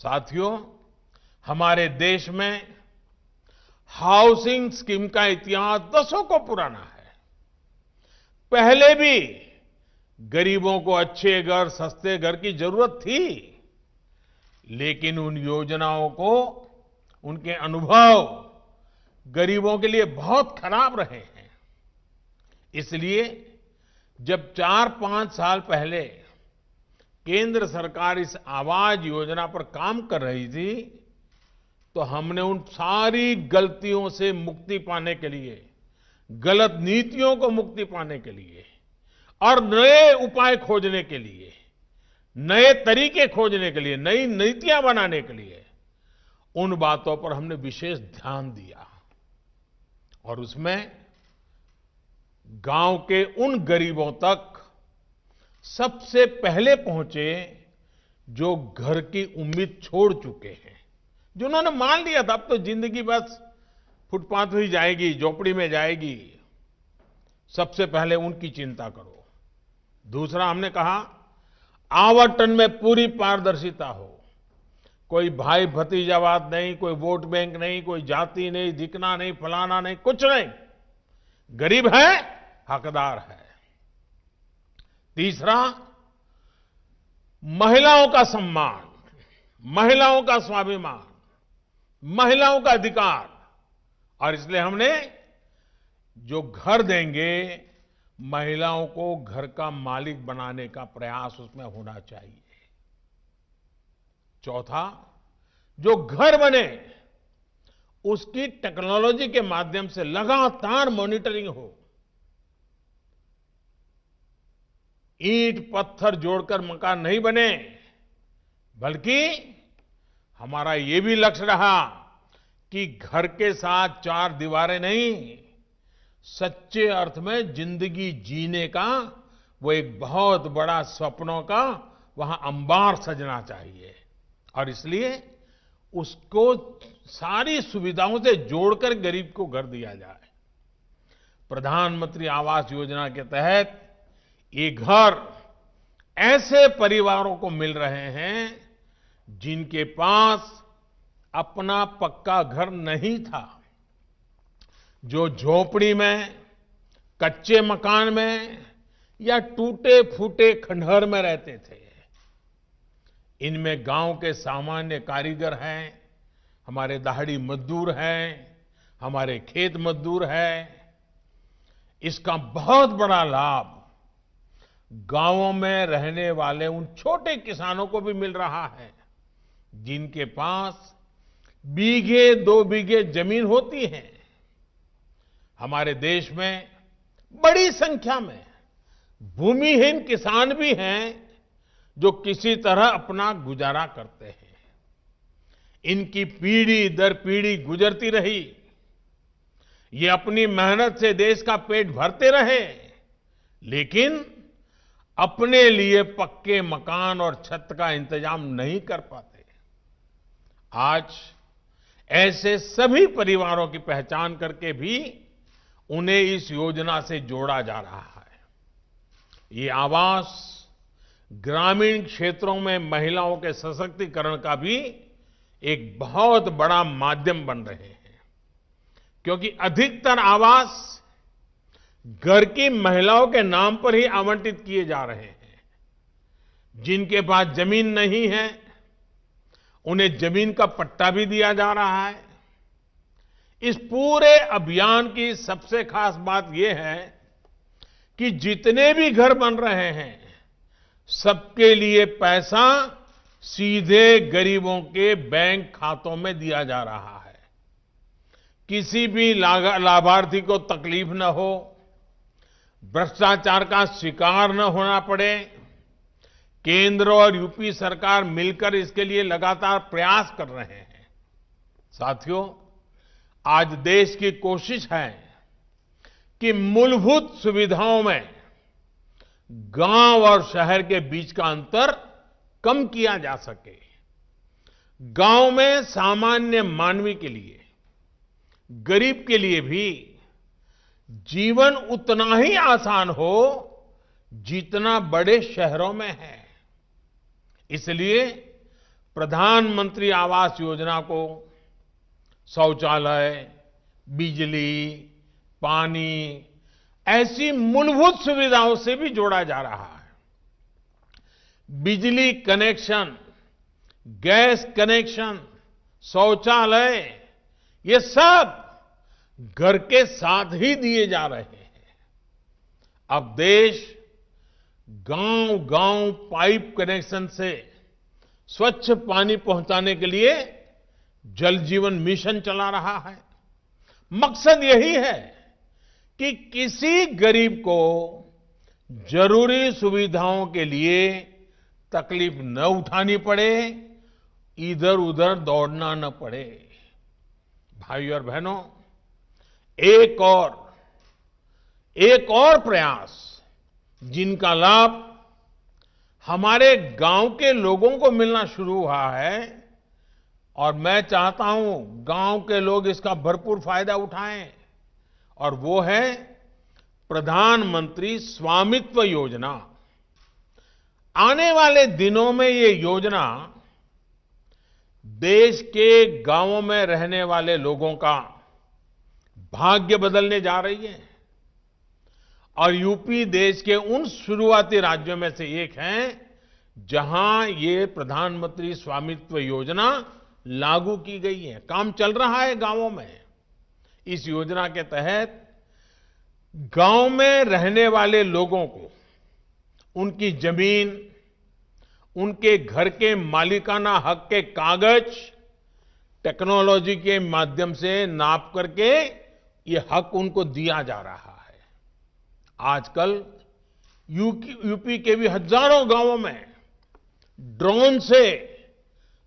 साथियों, हमारे देश में हाउसिंग स्कीम का इतिहास दशकों को पुराना है। पहले भी गरीबों को अच्छे घर, सस्ते घर की जरूरत थी, लेकिन उन योजनाओं को, उनके अनुभव गरीबों के लिए बहुत खराब रहे हैं। इसलिए जब 4-5 साल पहले केंद्र सरकार इस आवास योजना पर काम कर रही थी, तो हमने उन सारी गलतियों से मुक्ति पाने के लिए, गलत नीतियों को मुक्ति पाने के लिए और नए उपाय खोजने के लिए, नए तरीके खोजने के लिए, नई नीतियां बनाने के लिए उन बातों पर हमने विशेष ध्यान दिया। और उसमें गांव के उन गरीबों तक सबसे पहले पहुंचे जो घर की उम्मीद छोड़ चुके हैं, जिन्होंने मान लिया था अब तो जिंदगी बस फुटपाथ ही जाएगी, झोपड़ी में जाएगी। सबसे पहले उनकी चिंता करो। दूसरा, हमने कहा आवंटन में पूरी पारदर्शिता हो। कोई भाई भतीजावाद नहीं, कोई वोट बैंक नहीं, कोई जाति नहीं, दिखना नहीं, फलाना नहीं, कुछ नहीं। गरीब है, हकदार है। तीसरा, महिलाओं का सम्मान, महिलाओं का स्वाभिमान, महिलाओं का अधिकार। और इसलिए हमने जो घर देंगे, महिलाओं को घर का मालिक बनाने का प्रयास उसमें होना चाहिए। चौथा, जो घर बने उसकी टेक्नोलॉजी के माध्यम से लगातार मॉनिटरिंग हो। ईंट पत्थर जोड़कर मकान नहीं बने, बल्कि हमारा ये भी लक्ष्य रहा कि घर के साथ चार दीवारें नहीं, सच्चे अर्थ में जिंदगी जीने का वो एक बहुत बड़ा सपनों का वहां अंबार सजना चाहिए। और इसलिए उसको सारी सुविधाओं से जोड़कर गरीब को घर दिया जाए। प्रधानमंत्री आवास योजना के तहत ये घर ऐसे परिवारों को मिल रहे हैं जिनके पास अपना पक्का घर नहीं था, जो झोपड़ी में, कच्चे मकान में या टूटे फूटे खंडहर में रहते थे। इनमें गांव के सामान्य कारीगर हैं, हमारे दहाड़ी मजदूर हैं, हमारे खेत मजदूर हैं। इसका बहुत बड़ा लाभ गांवों में रहने वाले उन छोटे किसानों को भी मिल रहा है जिनके पास बीघे 2 बीघे जमीन होती है। हमारे देश में बड़ी संख्या में भूमिहीन किसान भी हैं जो किसी तरह अपना गुजारा करते हैं। इनकी पीढ़ी दर पीढ़ी गुजरती रही, ये अपनी मेहनत से देश का पेट भरते रहे, लेकिन अपने लिए पक्के मकान और छत का इंतजाम नहीं कर पाते। आज ऐसे सभी परिवारों की पहचान करके भी उन्हें इस योजना से जोड़ा जा रहा है। ये आवास ग्रामीण क्षेत्रों में महिलाओं के सशक्तिकरण का भी एक बहुत बड़ा माध्यम बन रहे हैं, क्योंकि अधिकतर आवास घर की महिलाओं के नाम पर ही आवंटित किए जा रहे हैं। जिनके पास जमीन नहीं है, उन्हें जमीन का पट्टा भी दिया जा रहा है। इस पूरे अभियान की सबसे खास बात यह है कि जितने भी घर बन रहे हैं, सबके लिए पैसा सीधे गरीबों के बैंक खातों में दिया जा रहा है। किसी भी लाभार्थी को तकलीफ न हो, भ्रष्टाचार का शिकार न होना पड़े। केंद्र और यूपी सरकार मिलकर इसके लिए लगातार प्रयास कर रहे हैं। साथियों, आज देश की कोशिश है कि मूलभूत सुविधाओं में गांव और शहर के बीच का अंतर कम किया जा सके। गांव में सामान्य मानवी के लिए, गरीब के लिए भी जीवन उतना ही आसान हो जितना बड़े शहरों में है। इसलिए प्रधानमंत्री आवास योजना को शौचालय, बिजली, पानी ऐसी मूलभूत सुविधाओं से भी जोड़ा जा रहा है। बिजली कनेक्शन, गैस कनेक्शन, शौचालय, ये सब घर के साथ ही दिए जा रहे हैं। अब देश गांव-गांव पाइप कनेक्शन से स्वच्छ पानी पहुंचाने के लिए जल जीवन मिशन चला रहा है। मकसद यही है कि किसी गरीब को जरूरी सुविधाओं के लिए तकलीफ न उठानी पड़े, इधर उधर दौड़ना न पड़े। भाइयों और बहनों, एक और प्रयास जिनका लाभ हमारे गांव के लोगों को मिलना शुरू हुआ है और मैं चाहता हूं गांव के लोग इसका भरपूर फायदा उठाएं, और वो है प्रधानमंत्री स्वामित्व योजना। आने वाले दिनों में ये योजना देश के गांवों में रहने वाले लोगों का भाग्य बदलने जा रही है और यूपी देश के उन शुरुआती राज्यों में से एक है जहां ये प्रधानमंत्री स्वामित्व योजना लागू की गई है। काम चल रहा है गांवों में। इस योजना के तहत गांव में रहने वाले लोगों को उनकी जमीन, उनके घर के मालिकाना हक के कागज टेक्नोलॉजी के माध्यम से नाप करके ये हक उनको दिया जा रहा है। आजकल यूपी के भी हजारों गांवों में ड्रोन से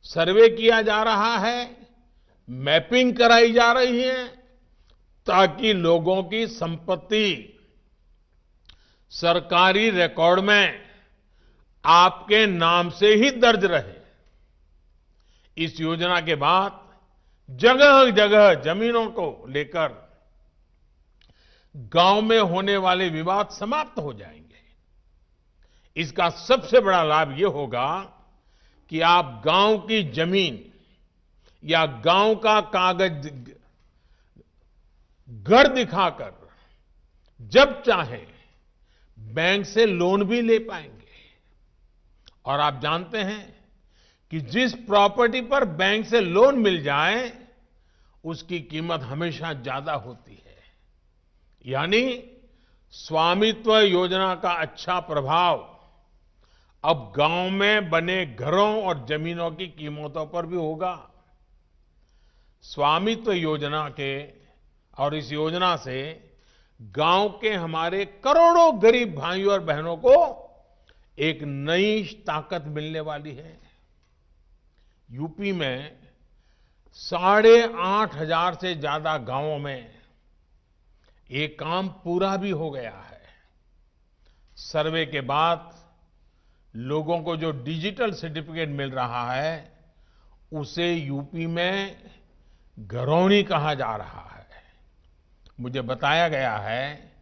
सर्वे किया जा रहा है, मैपिंग कराई जा रही है, ताकि लोगों की संपत्ति सरकारी रिकॉर्ड में आपके नाम से ही दर्ज रहे। इस योजना के बाद जगह जगह जमीनों को लेकर गांव में होने वाले विवाद समाप्त हो जाएंगे। इसका सबसे बड़ा लाभ ये होगा कि आप गांव की जमीन या गांव का कागज घर दिखाकर जब चाहे बैंक से लोन भी ले पाएंगे। और आप जानते हैं कि जिस प्रॉपर्टी पर बैंक से लोन मिल जाए उसकी कीमत हमेशा ज्यादा होती है। यानी स्वामित्व योजना का अच्छा प्रभाव अब गांव में बने घरों और जमीनों की कीमतों पर भी होगा। स्वामित्व योजना के और इस योजना से गांव के हमारे करोड़ों गरीब भाइयों और बहनों को एक नई ताकत मिलने वाली है। यूपी में 8,500 से ज्यादा गांवों में ये काम पूरा भी हो गया है। सर्वे के बाद लोगों को जो डिजिटल सर्टिफिकेट मिल रहा है उसे यूपी में घरौनी कहा जा रहा है। मुझे बताया गया है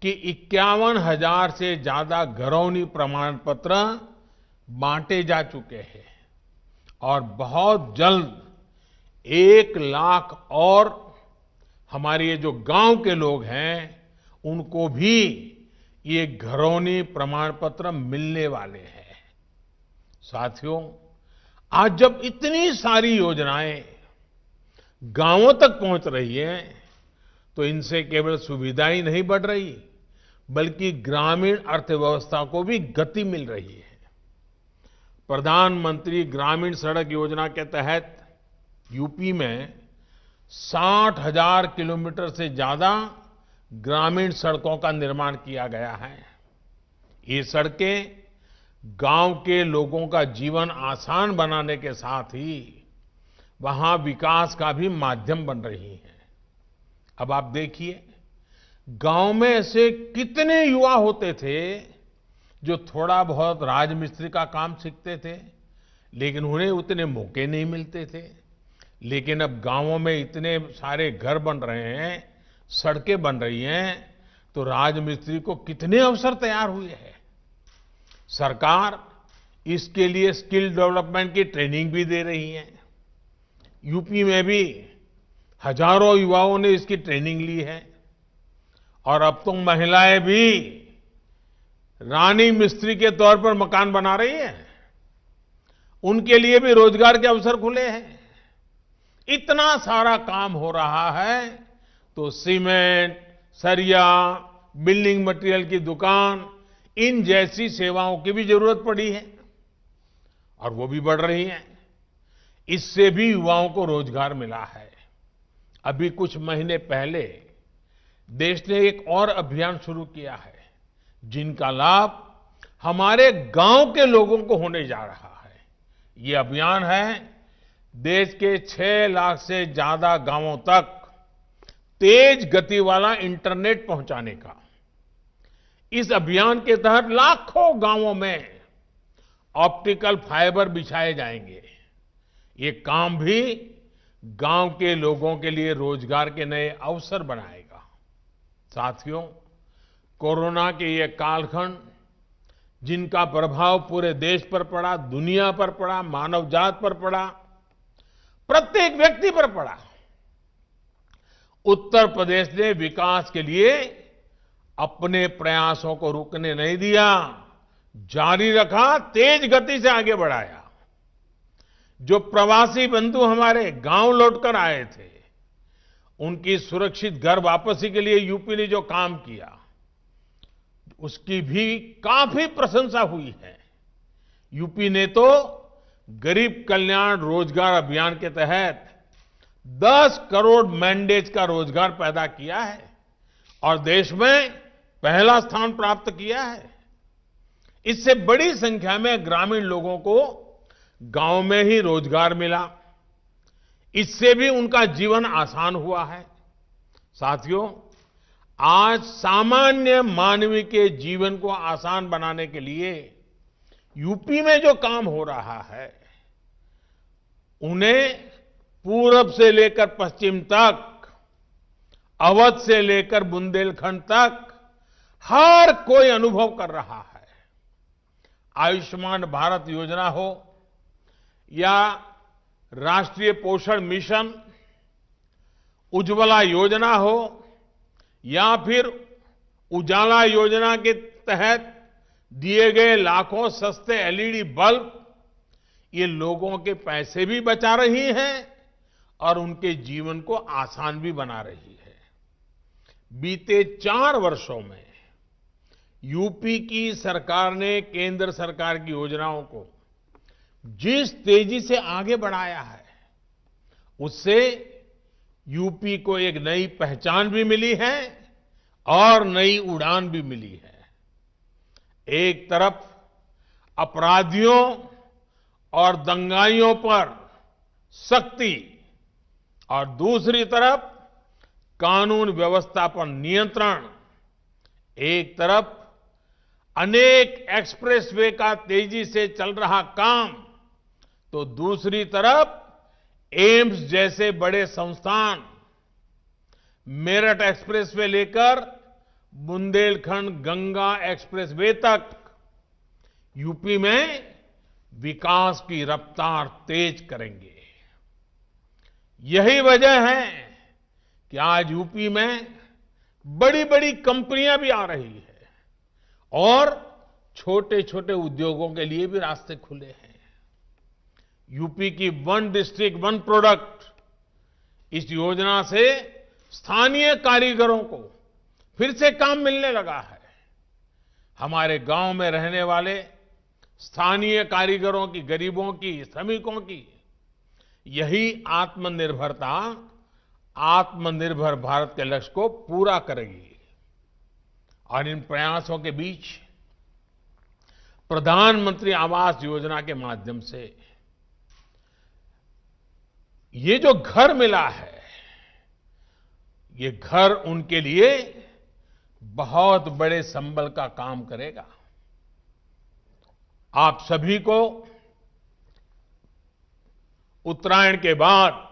कि 51,000 से ज्यादा घरौनी प्रमाण पत्र बांटे जा चुके हैं और बहुत जल्द 1 लाख और हमारे ये जो गांव के लोग हैं उनको भी ये घरौनी प्रमाण पत्र मिलने वाले हैं। साथियों, आज जब इतनी सारी योजनाएं गांवों तक पहुंच रही हैं तो इनसे केवल सुविधा ही नहीं बढ़ रही बल्कि ग्रामीण अर्थव्यवस्था को भी गति मिल रही है। प्रधानमंत्री ग्रामीण सड़क योजना के तहत यूपी में 60,000 किलोमीटर से ज्यादा ग्रामीण सड़कों का निर्माण किया गया है। ये सड़कें गांव के लोगों का जीवन आसान बनाने के साथ ही वहां विकास का भी माध्यम बन रही हैं। अब आप देखिए, गांव में ऐसे कितने युवा होते थे जो थोड़ा बहुत राजमिस्त्री का काम सीखते थे, लेकिन उन्हें उतने मौके नहीं मिलते थे। लेकिन अब गांवों में इतने सारे घर बन रहे हैं, सड़कें बन रही हैं, तो राजमिस्त्री को कितने अवसर तैयार हुए हैं। सरकार इसके लिए स्किल डेवलपमेंट की ट्रेनिंग भी दे रही है। यूपी में भी हजारों युवाओं ने इसकी ट्रेनिंग ली है और अब तो महिलाएं भी रानी मिस्त्री के तौर पर मकान बना रही हैं। उनके लिए भी रोजगार के अवसर खुले हैं। इतना सारा काम हो रहा है तो सीमेंट, सरिया, बिल्डिंग मटेरियल की दुकान, इन जैसी सेवाओं की भी जरूरत पड़ी है और वो भी बढ़ रही हैं। इससे भी युवाओं को रोजगार मिला है। अभी कुछ महीने पहले देश ने एक और अभियान शुरू किया है जिनका लाभ हमारे गांव के लोगों को होने जा रहा है। ये अभियान है देश के 6 लाख से ज्यादा गांवों तक तेज गति वाला इंटरनेट पहुंचाने का। इस अभियान के तहत लाखों गांवों में ऑप्टिकल फाइबर बिछाए जाएंगे। ये काम भी गांव के लोगों के लिए रोजगार के नए अवसर बनाएगा। साथियों, कोरोना के ये कालखंड जिनका प्रभाव पूरे देश पर पड़ा, दुनिया पर पड़ा, मानव जात पर पड़ा, प्रत्येक व्यक्ति पर पड़ा, उत्तर प्रदेश ने विकास के लिए अपने प्रयासों को रुकने नहीं दिया, जारी रखा, तेज गति से आगे बढ़ाया। जो प्रवासी बंधु हमारे गांव लौटकर आए थे, उनकी सुरक्षित घर वापसी के लिए यूपी ने जो काम किया, उसकी भी काफी प्रशंसा हुई है। यूपी ने तो गरीब कल्याण रोजगार अभियान के तहत 10 करोड़ मैंडेज का रोजगार पैदा किया है और देश में पहला स्थान प्राप्त किया है। इससे बड़ी संख्या में ग्रामीण लोगों को गांव में ही रोजगार मिला। इससे भी उनका जीवन आसान हुआ है। साथियों, आज सामान्य मानवी के जीवन को आसान बनाने के लिए यूपी में जो काम हो रहा है, उन्हें पूरब से लेकर पश्चिम तक, अवध से लेकर बुंदेलखंड तक हर कोई अनुभव कर रहा है। आयुष्मान भारत योजना हो या राष्ट्रीय पोषण मिशन, उज्ज्वला योजना हो या फिर उजाला योजना के तहत दिए गए लाखों सस्ते एलईडी बल्ब, ये लोगों के पैसे भी बचा रही हैं और उनके जीवन को आसान भी बना रही है। बीते 4 वर्षों में यूपी की सरकार ने केंद्र सरकार की योजनाओं को जिस तेजी से आगे बढ़ाया है, उससे यूपी को एक नई पहचान भी मिली है और नई उड़ान भी मिली है। एक तरफ अपराधियों और दंगाइयों पर सख्ती और दूसरी तरफ कानून व्यवस्था पर नियंत्रण। एक तरफ अनेक एक्सप्रेसवे का तेजी से चल रहा काम, तो दूसरी तरफ एम्स जैसे बड़े संस्थान। मेरठ एक्सप्रेसवे लेकर बुंदेलखंड गंगा एक्सप्रेसवे तक यूपी में विकास की रफ्तार तेज करेंगे। यही वजह है कि आज यूपी में बड़ी बड़ी कंपनियां भी आ रही है और छोटे छोटे उद्योगों के लिए भी रास्ते खुले हैं। यूपी की वन डिस्ट्रिक्ट वन प्रोडक्ट, इस योजना से स्थानीय कारीगरों को फिर से काम मिलने लगा है। हमारे गांव में रहने वाले स्थानीय कारीगरों की, गरीबों की, श्रमिकों की यही आत्मनिर्भरता आत्मनिर्भर भारत के लक्ष्य को पूरा करेगी। और इन प्रयासों के बीच प्रधानमंत्री आवास योजना के माध्यम से ये जो घर मिला है, ये घर उनके लिए बहुत बड़े संबल का काम करेगा। आप सभी को उत्तरायण के बाद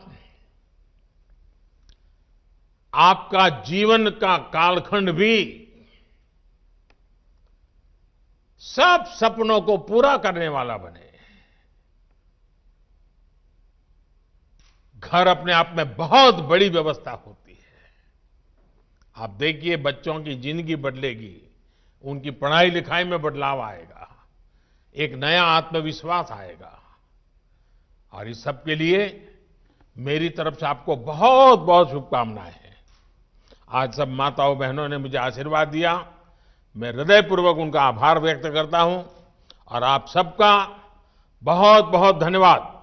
आपका जीवन का कालखंड भी सब सपनों को पूरा करने वाला बने। घर अपने आप में बहुत बड़ी व्यवस्था होती है। आप देखिए, बच्चों की जिंदगी बदलेगी, उनकी पढ़ाई लिखाई में बदलाव आएगा, एक नया आत्मविश्वास आएगा। और इस सब के लिए मेरी तरफ से आपको बहुत बहुत शुभकामनाएं हैं। आज सब माताओं बहनों ने मुझे आशीर्वाद दिया, मैं हृदयपूर्वक उनका आभार व्यक्त करता हूं और आप सबका बहुत बहुत धन्यवाद।